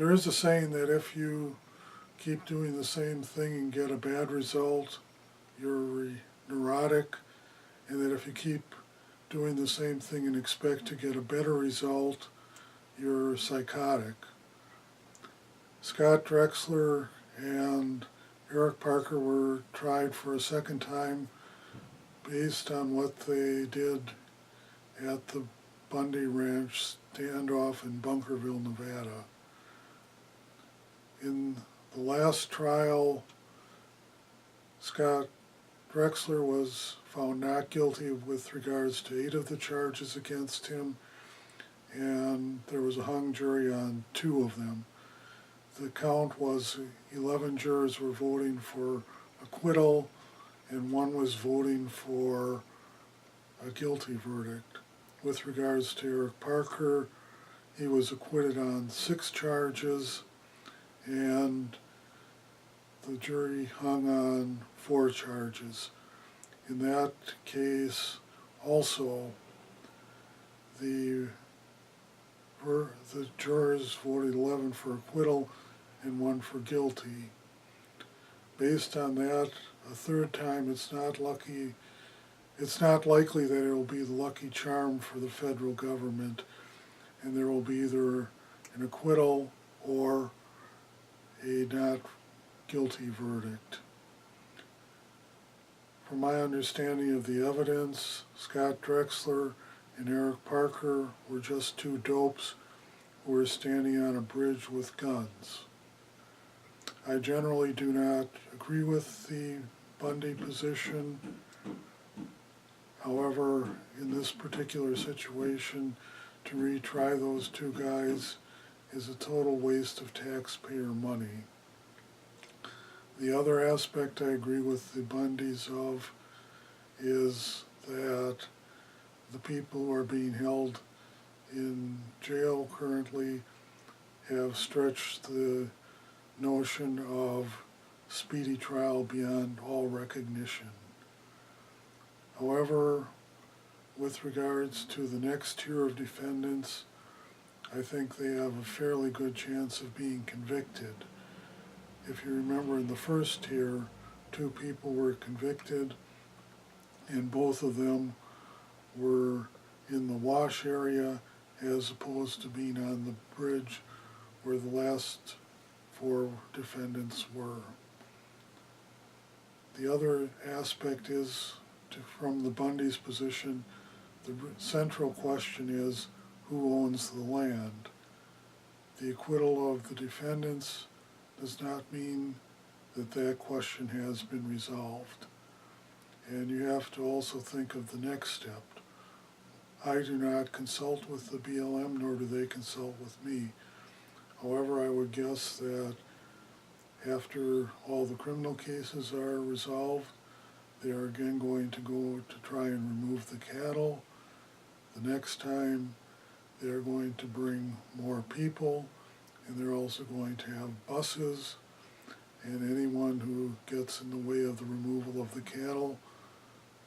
There is a saying that if you keep doing the same thing and get a bad result, you're neurotic, and that if you keep doing the same thing and expect to get a better result, you're psychotic. Scott Drexler and Eric Parker were tried for a second time based on what they did at the Bundy Ranch standoff in Bunkerville, Nevada. In the last trial, Scott Drexler was found not guilty with regards to 8 of the charges against him, and there was a hung jury on 2 of them. The count was 11 jurors were voting for acquittal and 1 was voting for a guilty verdict. With regards to Eric Parker, he was acquitted on 6 charges and the jury hung on 4 charges. In that case, also, the jurors voted 11 for acquittal and 1 for guilty. Based on that, a third time, it's not likely that it will be the lucky charm for the federal government, and there will be either an acquittal or a not guilty verdict. From my understanding of the evidence, Scott Drexler and Eric Parker were just 2 dopes who were standing on a bridge with guns. I generally do not agree with the Bundy position. However, in this particular situation, to retry those 2 guys is a total waste of taxpayer money. The other aspect I agree with the Bundys of is that the people who are being held in jail currently have stretched the notion of speedy trial beyond all recognition. However, with regards to the next tier of defendants, I think they have a fairly good chance of being convicted. If you remember, in the first tier, 2 people were convicted, and both of them were in the wash area as opposed to being on the bridge where the last 4 defendants were. The other aspect is, from the Bundy's position, the central question is who owns the land. The acquittal of the defendants does not mean that that question has been resolved. And you have to also think of the next step. I do not consult with the BLM, nor do they consult with me. However, I would guess that after all the criminal cases are resolved, they are again going to go to try and remove the cattle. The next time, they are going to bring more people, and they're also going to have buses, and anyone who gets in the way of the removal of the cattle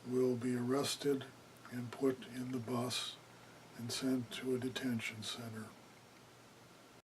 will be arrested and put in the bus and sent to a detention center.